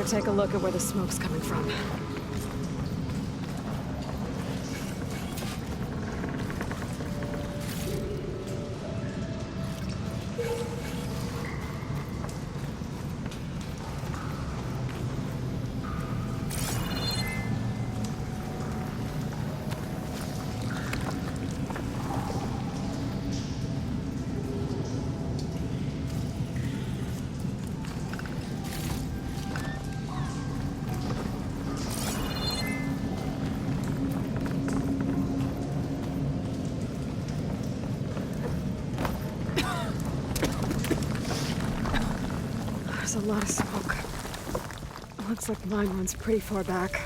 take a look at where the smoke's coming from. There's a lot of smoke. Looks like mine runs pretty far back.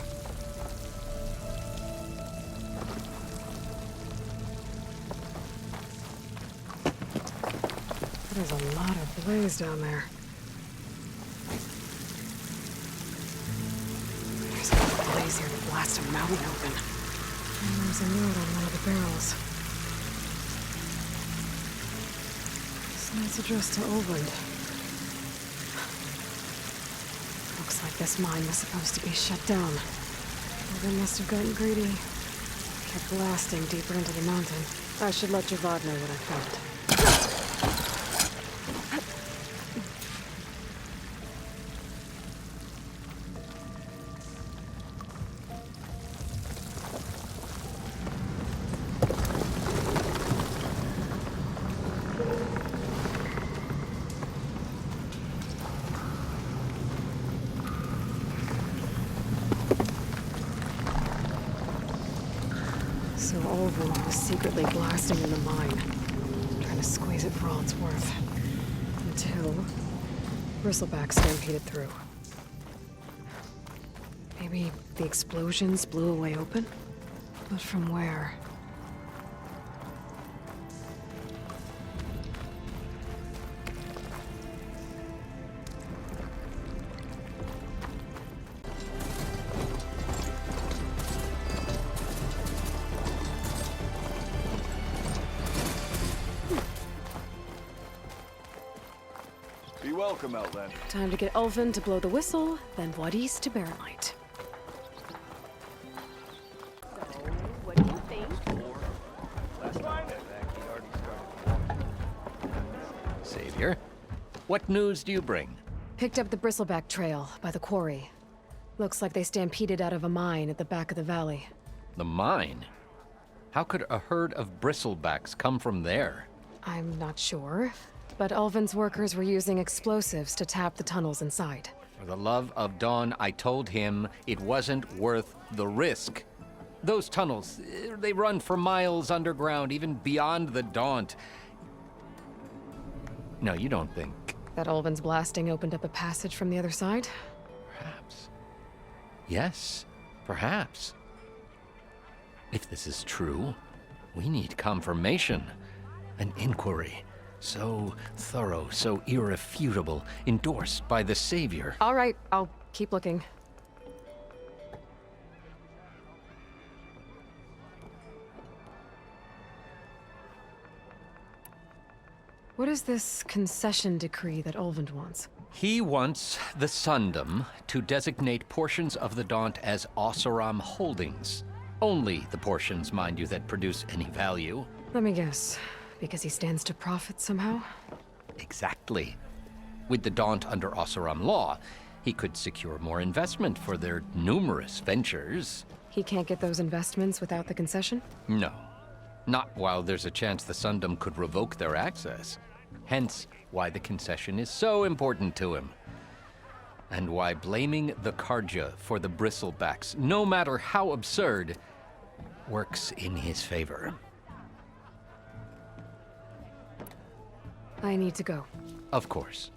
There's a lot of blaze down there. There's a blaze here to blast a mountain open. And there's a note on one of the barrels. This note's addressed to Olvend. Looks like this mine was supposed to be shut down. Olvend must have gotten greedy. Kept blasting deeper into the mountain. I should let Javad know what I found. So Olvend was secretly blasting in the mine, trying to squeeze it for all it's worth. Until Bristleback stampeded through. Maybe the explosions blew a way open? But from where? Be welcome, Outlander. Time to get Olvend to blow the whistle, then Wadis to Barrenlight. So, what do you think? Savior, what news do you bring? Picked up the Bristleback trail by the quarry. Looks like they stampeded out of a mine at the back of the valley. The mine? How could a herd of bristlebacks come from there? I'm not sure, but Olvend's workers were using explosives to tap the tunnels inside. For the love of Dawn, I told him it wasn't worth the risk. Those tunnels, they run for miles underground, even beyond the Daunt. No, you don't think. That Olvend's blasting opened up a passage from the other side? Perhaps. Yes, perhaps. If this is true, we need confirmation. An inquiry. So thorough, so irrefutable, endorsed by the Savior. All right, I'll keep looking. What is this concession decree that Olvend wants? He wants the Sundom to designate portions of the Daunt as Oseram holdings. Only the portions, mind you, that produce any value. Let me guess. Because he stands to profit somehow? Exactly. With the Daunt under Oseram law, he could secure more investment for their numerous ventures. He can't get those investments without the concession? No. Not while there's a chance the Sundom could revoke their access. Hence, why the concession is so important to him. And why blaming the Karja for the Bristlebacks, no matter how absurd, works in his favor. I need to go. Of course.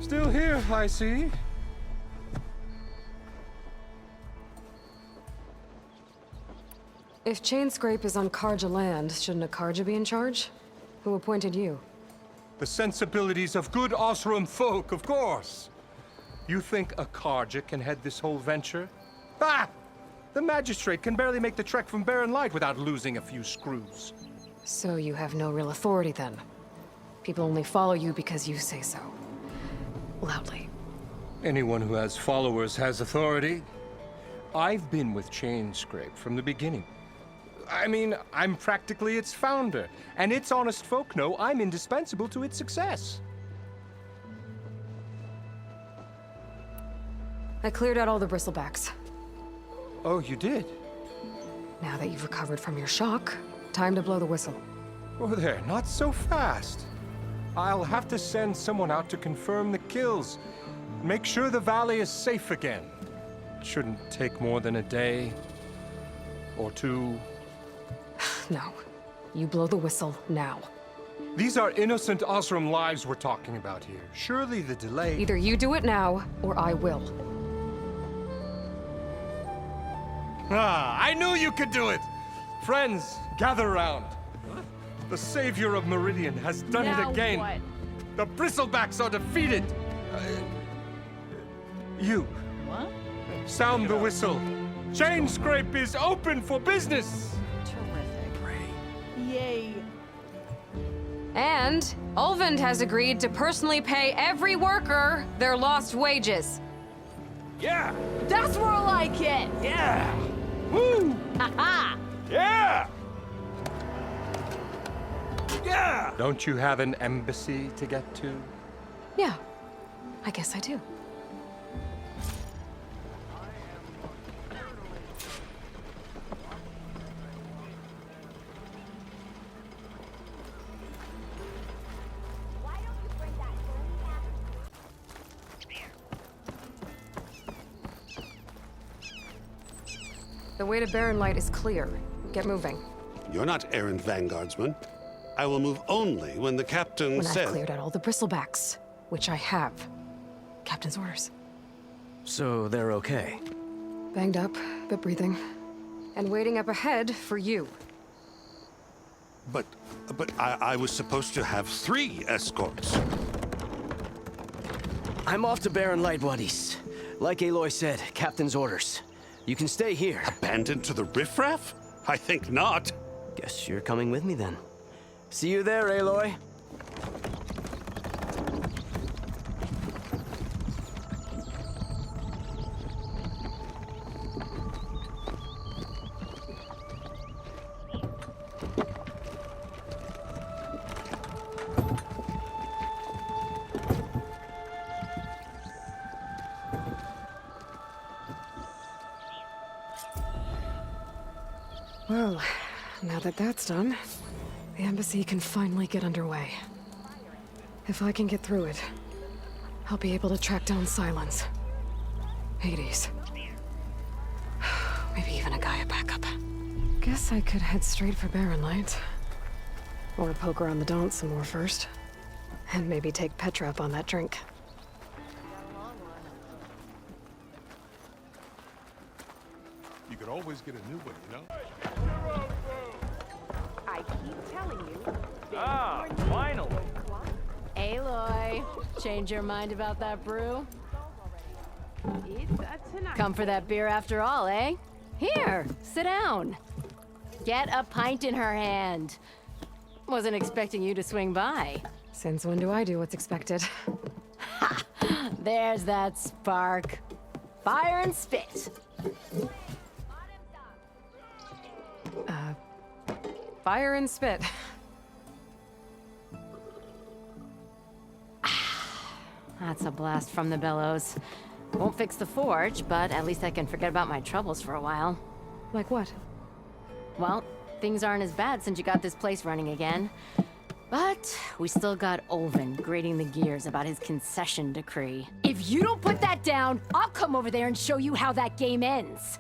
Still here, I see. If Chainscrape is on Karja land, shouldn't a Karja be in charge? Who appointed you? The sensibilities of good Osram folk, of course. You think a Karja can head this whole venture? Ah! The magistrate can barely make the trek from Barren Light without losing a few screws. So you have no real authority then? People only follow you because you say so. Loudly. Anyone who has followers has authority. I've been with Chainscrape from the beginning. I mean, I'm practically its founder, and its honest folk know I'm indispensable to its success. I cleared out all the bristlebacks. Oh, you did? Now that you've recovered from your shock, time to blow the whistle. Oh, there, not so fast. I'll have to send someone out to confirm the kills. Make sure the valley is safe again. It shouldn't take more than a day or two. No. You blow the whistle now. These are innocent Osram lives we're talking about here. Surely the delay... Either you do it now, or I will. Ah, I knew you could do it! Friends, gather round. The savior of Meridian has done Now it again. what? The bristlebacks are defeated. You, What? sound the whistle. Chainscrape is open for business. Terrific. Yay. And Ulvund has agreed to personally pay every worker their lost wages. Yeah! That's more like it. Yeah! Woo! Ha Yeah! Yeah! Don't you have an embassy to get to? Yeah, I guess I do. The way to Barren Light is clear. Get moving. You're not errant vanguardsman. I will move only when the captain When says... I've cleared out all the bristlebacks, which I have. Captain's orders. So they're okay? Banged up, but breathing. And waiting up ahead for you. But I was supposed to have 3 escorts. I'm off to Barren Light, buddies. Like Aloy said, captain's orders. You can stay here. Abandoned to the riffraff? I think not. Guess you're coming with me then. See you there, Aloy. Well, now that that's done, the embassy can finally get underway. If I can get through it, I'll be able to track down Silence. Hades. Maybe even a Gaia backup. Guess I could head straight for Barren Light. Or poke around the Daunt some more first. And maybe take Petra up on that drink. You could always get a new one, you know? I keep telling you. Finally! Aloy, change your mind about that brew? It's tonight. Come for that beer after all, eh? Here, sit down. Get a pint in her hand. Wasn't expecting you to swing by. Since when do I do what's expected? There's that spark. Fire and spit. Fire and spit. That's a blast from the bellows. Won't fix the forge, but at least I can forget about my troubles for a while. Like what? Well, things aren't as bad since you got this place running again. But we still got Olvin grating the gears about his concession decree. If you don't put that down, I'll come over there and show you how that game ends.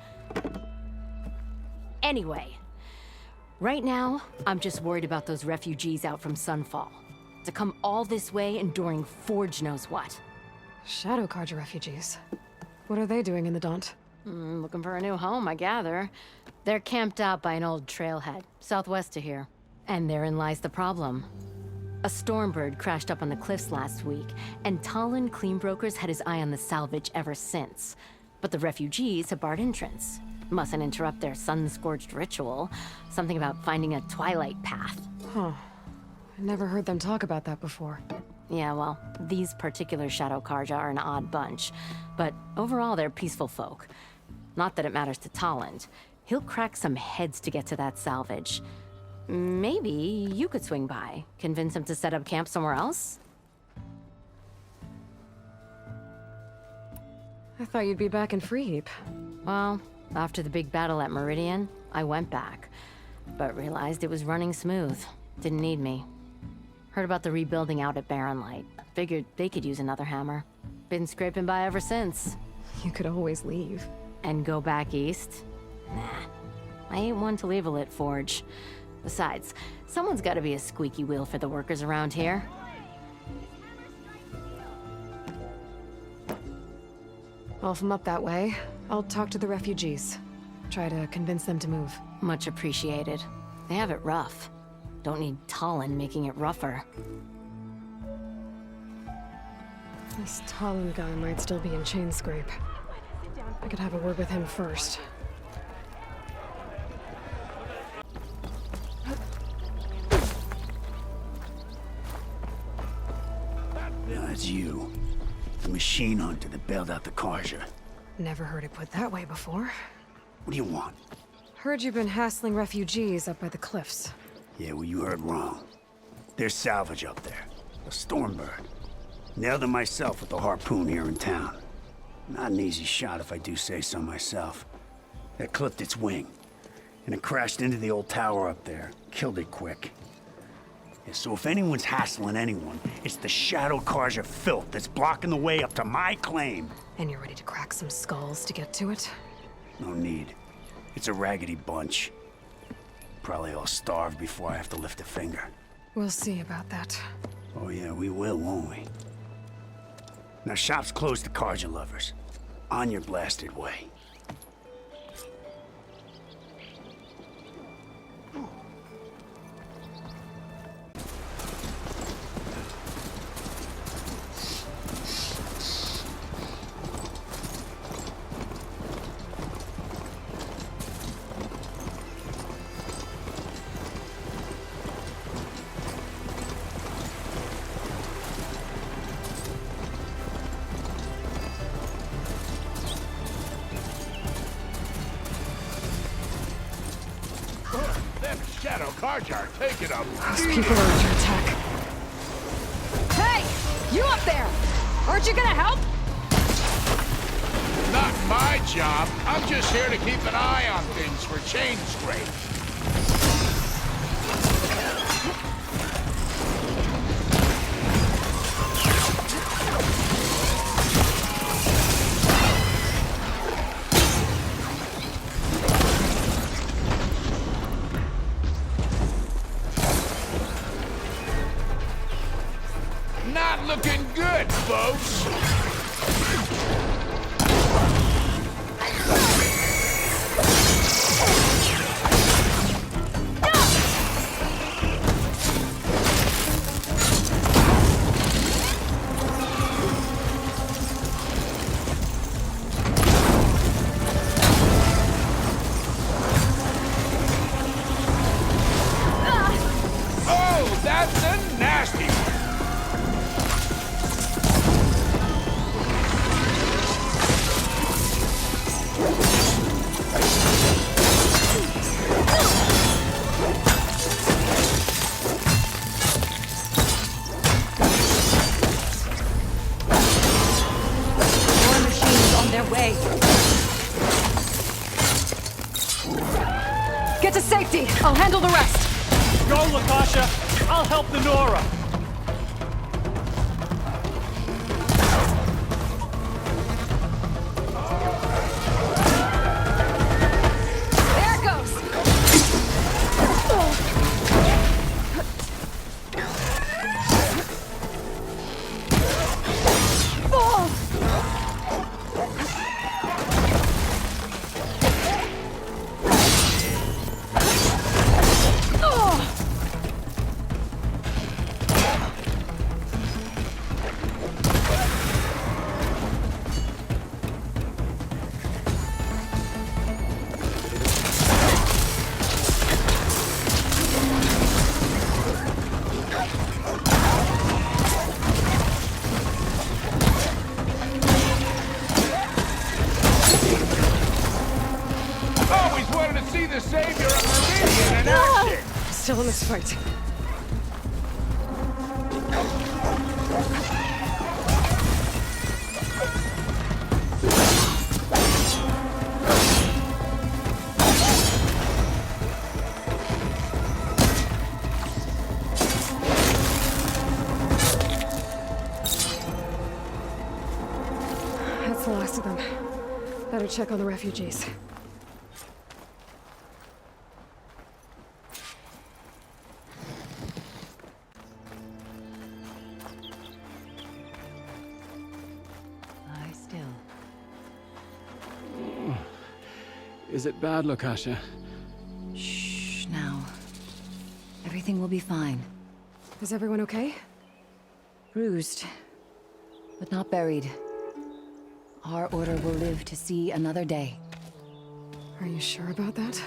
Anyway, right now, I'm just worried about those refugees out from Sunfall. To come all this way enduring Forge knows what. Shadow Carja refugees. What are they doing in the Daunt? Looking for a new home, I gather. They're camped out by an old trailhead, southwest of here. And therein lies the problem. A Stormbird crashed up on the cliffs last week, and Talon Cleanbrokers had his eye on the salvage ever since. But the refugees have barred entrance. Mustn't interrupt their sun-scorched ritual. Something about finding a twilight path. Huh. I never heard them talk about that before. Yeah, well, these particular Shadow Karja are an odd bunch, but overall they're peaceful folk. Not that it matters to Tolland. He'll crack some heads to get to that salvage. Maybe you could swing by, convince him to set up camp somewhere else? I thought you'd be back in Freeheap. Well, after the big battle at Meridian, I went back, but realized it was running smooth. Didn't need me. Heard about the rebuilding out at Barren Light. Figured they could use another hammer. Been scraping by ever since. You could always leave. And go back east? Nah. I ain't one to leave a lit forge. Besides, someone's gotta be a squeaky wheel for the workers around here. Well, if I'm up that way, I'll talk to the refugees. Try to convince them to move. Much appreciated. They have it rough. Don't need Tolland making it rougher. This Tolland guy might still be in Chainscrape. I could have a word with him first. That's you. The machine hunter that bailed out the Karja. Never heard it put that way before. What do you want? Heard you've been hassling refugees up by the cliffs. Yeah, well, you heard wrong. There's salvage up there. A Stormbird. Nailed it myself with the harpoon here in town. Not an easy shot if I do say so myself. That clipped its wing. And it crashed into the old tower up there. Killed it quick. Yeah, so if anyone's hassling anyone, it's the Shadow Karja filth that's blocking the way up to my claim. And you're ready to crack some skulls to get to it? No need. It's a raggedy bunch. Probably all starved before I have to lift a finger. We'll see about that. Oh yeah, we will, won't we? Now shop's closed to Karja lovers. On your blasted way. Them Shadow Karja are taking them. Those people are under attack. Hey! You up there! Aren't you gonna help? Not my job. I'm just here to keep an eye on things for Chainscrape. Not looking good, folks. Oh, that's a nasty one. More machines on their way. Get to safety! I'll handle the rest! Go, Latasha! I'll help the Nora! There it goes! always wanted to see the savior of Meridian in action! Still in this fight. That's the last of them. Better check on the refugees. Lie still. Is it bad, Lakasha? Shh, now. Everything will be fine. Is everyone okay? Bruised, but not buried. Our order will live to see another day. Are you sure about that?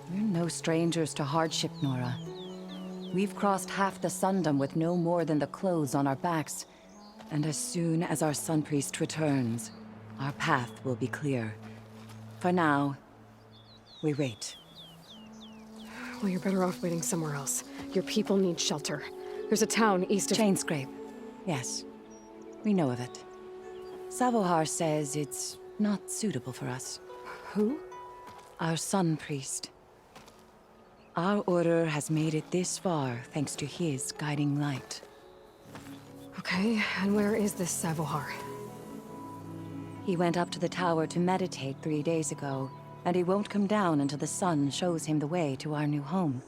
We're no strangers to hardship, Nora. We've crossed half the Sundom with no more than the clothes on our backs. And as soon as our Sun Priest returns, our path will be clear. For now, we wait. Well, you're better off waiting somewhere else. Your people need shelter. There's a town east of... Chainscrape. Yes. We know of it. Savohar says it's not suitable for us. Who? Our Sun Priest. Our order has made it this far thanks to his guiding light. Okay, and where is this Savohar? He went up to the tower to meditate 3 days ago, and he won't come down until the sun shows him the way to our new home.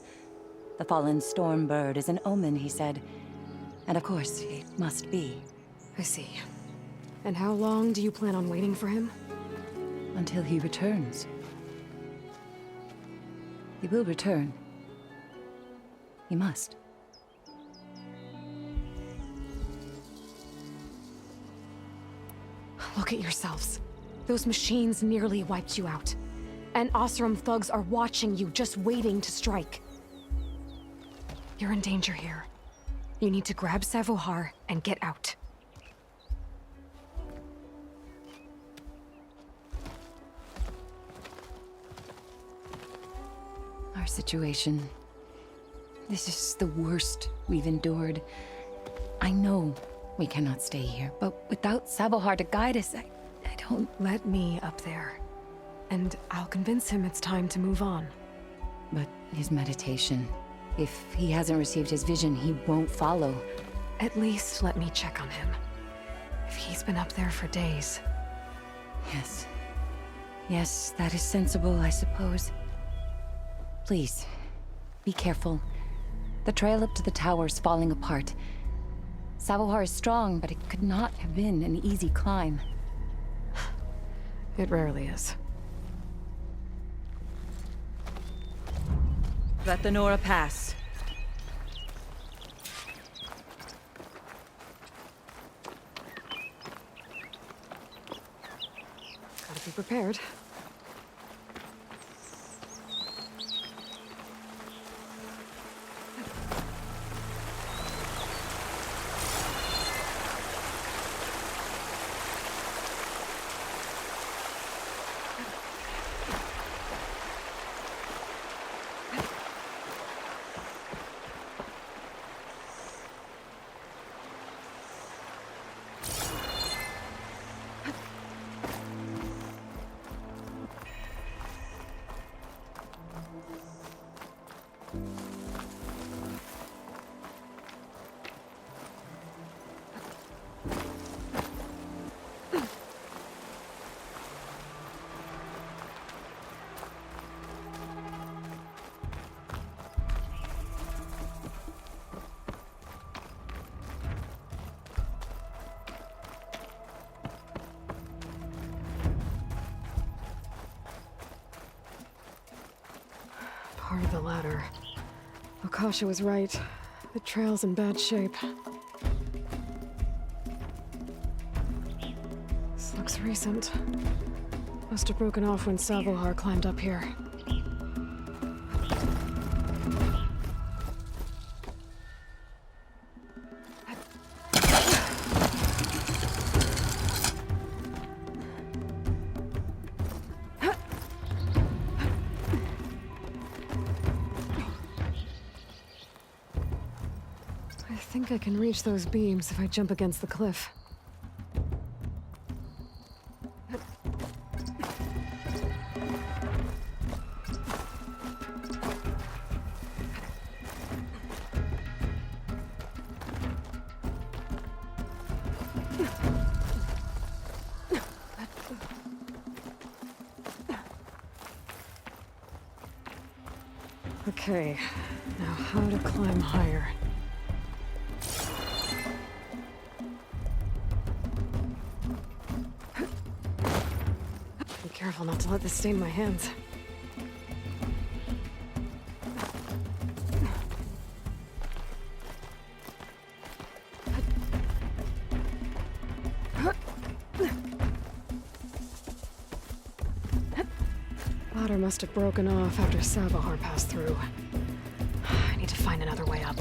The fallen storm bird is an omen, he said. And of course, it must be. I see. And how long do you plan on waiting for him? Until he returns. He will return. He must. Look at yourselves. Those machines nearly wiped you out. And Oseram thugs are watching you, just waiting to strike. You're in danger here. You need to grab Savohar and get out. Our situation. This is the worst we've endured. I know we cannot stay here, but without Savohar to guide us, I don't... Let me up there. And I'll convince him it's time to move on. But his meditation... If he hasn't received his vision, he won't follow. At least let me check on him. If he's been up there for days. Yes. Yes, that is sensible, I suppose. Please, be careful. The trail up to the tower's falling apart. Savohar is strong, but it could not have been an easy climb. It rarely is. Let the Nora pass. Gotta be prepared. Part of the ladder. Akasha was right. The trail's in bad shape. This looks recent. Must have broken off when Savohar climbed up here. think I can reach those beams if I jump against the cliff. Okay, now how to climb higher. Be careful not to let this stain my hands. Ladder must have broken off after Savahar passed through. I need to find another way up.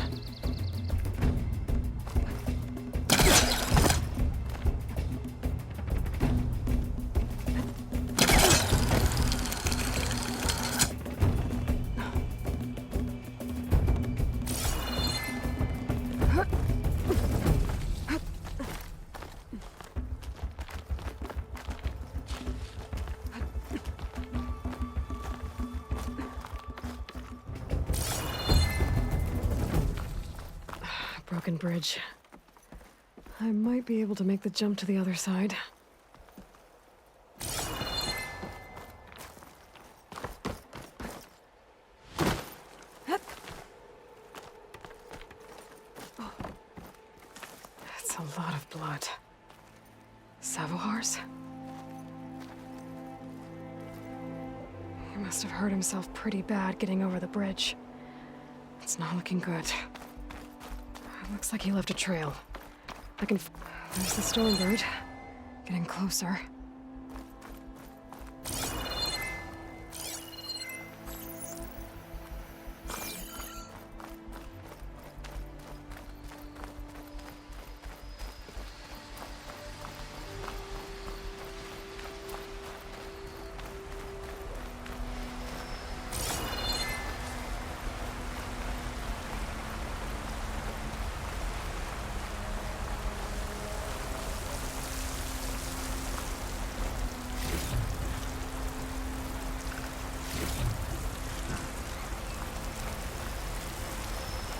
Broken bridge. I might be able to make the jump to the other side. That's a lot of blood. Savohar's? He must have hurt himself pretty bad getting over the bridge. It's not looking good. Looks like he left a trail. There's the Stormbird. Getting closer.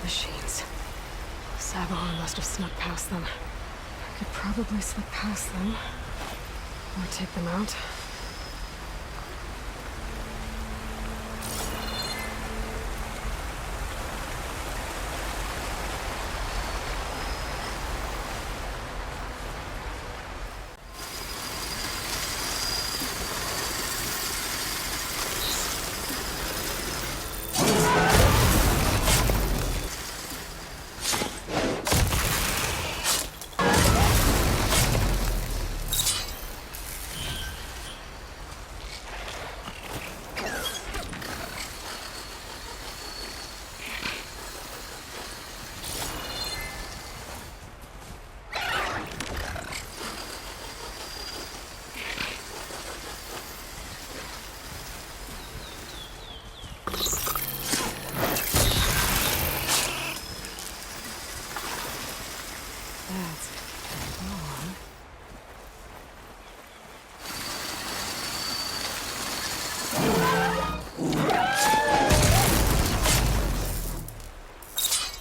Machines. Savahar must have snuck past them. I could probably slip past them. Or take them out.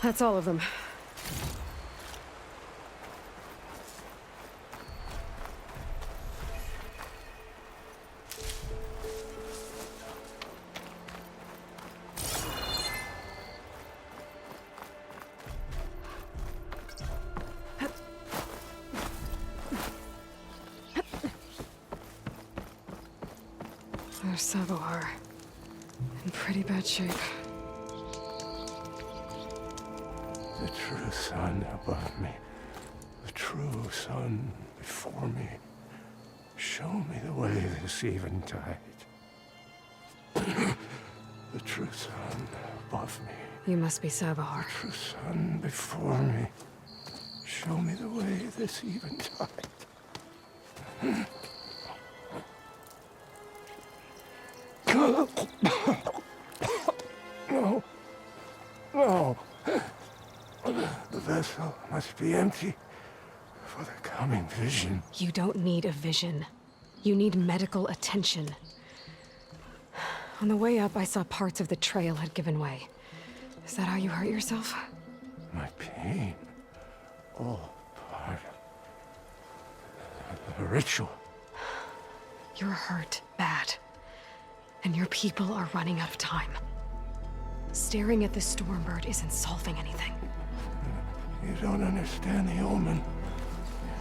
That's all of them. There's Savahar. In pretty bad shape. The true sun above me, the true sun before me. Show me the way this eventide. The true sun above me, You must be Savahar. the true sun before me. Show me the way this eventide. No. No. The vessel must be empty for the coming vision. You don't need a vision. You need medical attention. On the way up, I saw parts of the trail had given way. Is that how you hurt yourself? My pain. All part of the ritual. You're hurt bad. And your people are running out of time. Staring at the Stormbird isn't solving anything. You don't understand the omen.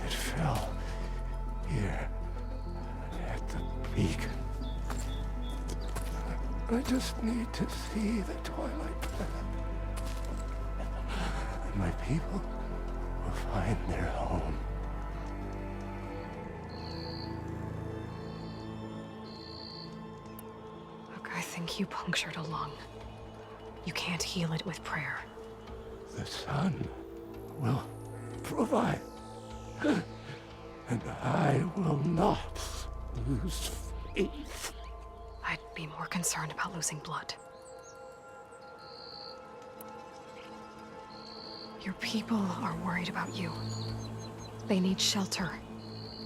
It fell here at the peak. I just need to see the twilight path. And my people will find their home. Look, I think you punctured a lung. You can't heal it with prayer. The sun will provide. And I will not lose faith. I'd be more concerned about losing blood. Your people are worried about you. They need shelter,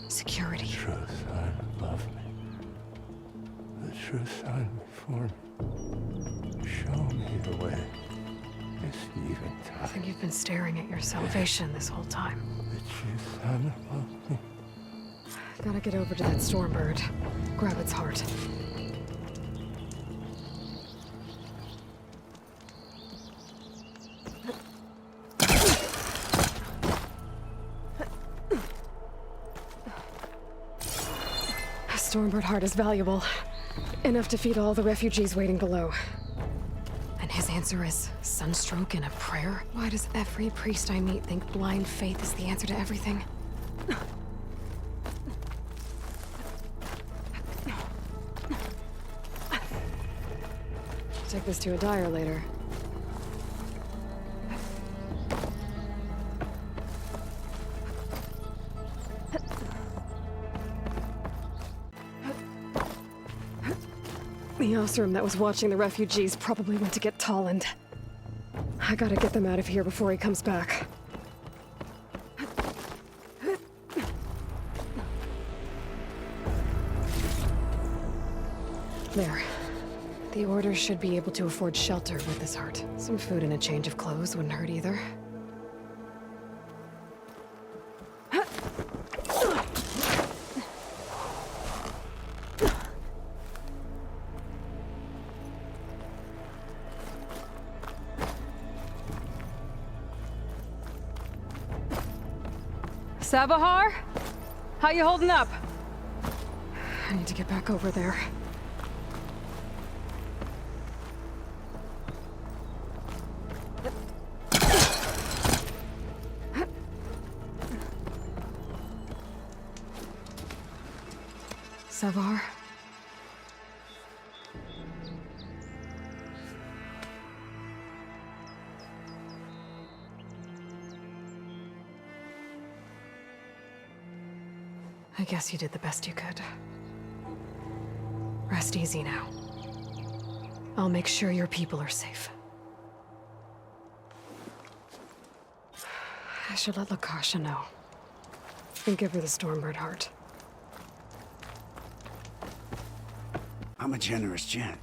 security. The true sun love me. The true sun before me. Show me the way. This even I time. think you've been staring at your salvation this whole time. The true sun love me. Gotta get over to that Stormbird. Grab its heart. A Stormbird heart is valuable. Enough to feed all the refugees waiting below. And his answer is sunstroke and a prayer? Why does every priest I meet think blind faith is the answer to everything? Take this to a dyer later. The Osram that was watching the refugees probably went to get Tolland. I gotta get them out of here before he comes back. There. The Order should be able to afford shelter with this heart. Some food and a change of clothes wouldn't hurt either. Sabahar? How you holding up? I need to get back over there. Savar? I guess you did the best you could. Rest easy now. I'll make sure your people are safe. I should let Lakasha know. And give her the Stormbird heart. I'm a generous gent.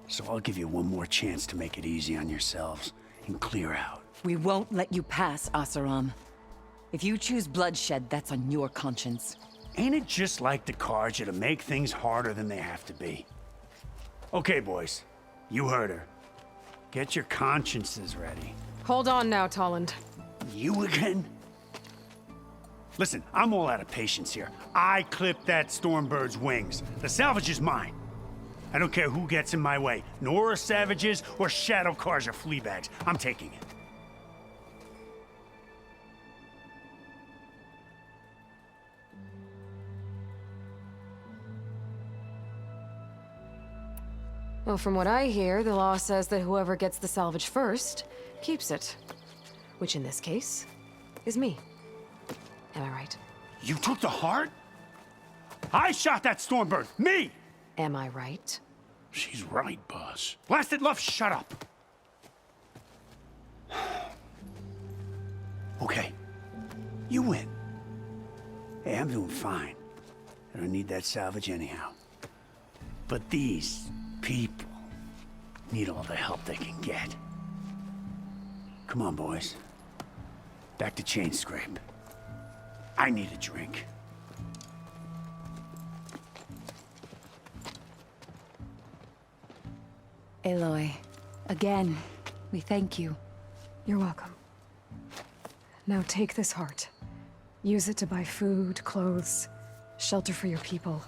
So I'll give you one more chance to make it easy on yourselves and clear out. We won't let you pass, Asaram. If you choose bloodshed, that's on your conscience. Ain't it just like the Karja to make things harder than they have to be? Okay, boys. You heard her. Get your consciences ready. Hold on now, Tolland. You again? Listen, I'm all out of patience here. I clipped that Stormbird's wings. The salvage is mine. I don't care who gets in my way. Nora savages or Shadow Karja fleabags. I'm taking it. Well, from what I hear, the law says that whoever gets the salvage first keeps it. Which in this case is me. Am I right? You took the heart? I shot that Stormbird! Me! Am I right? She's right, boss. Blasted Luff, shut up! Okay. You win. Hey, I'm doing fine. I don't need that salvage anyhow. But these people need all the help they can get. Come on, boys. Back to Chain Scrape. I need a drink. Aloy, again, we thank you. You're welcome. Now take this heart. Use it to buy food, clothes, shelter for your people.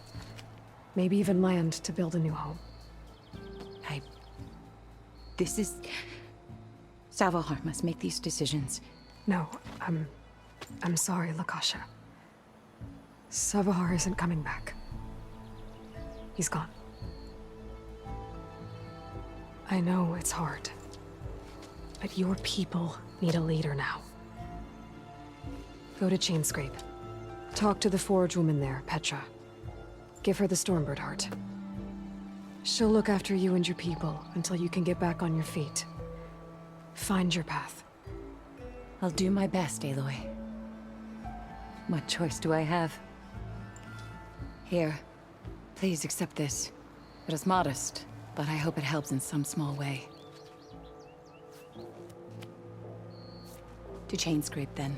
Maybe even land to build a new home. This is... Salvahar must make these decisions. No, I'm sorry, Lakasha. Savahar isn't coming back. He's gone. I know it's hard, but your people need a leader now. Go to Chainscrape. Talk to the forge woman there, Petra. Give her the Stormbird heart. She'll look after you and your people until you can get back on your feet. Find your path. I'll do my best, Aloy. What choice do I have? Here, please accept this. It is modest, but I hope it helps in some small way. To Chainscrape, then.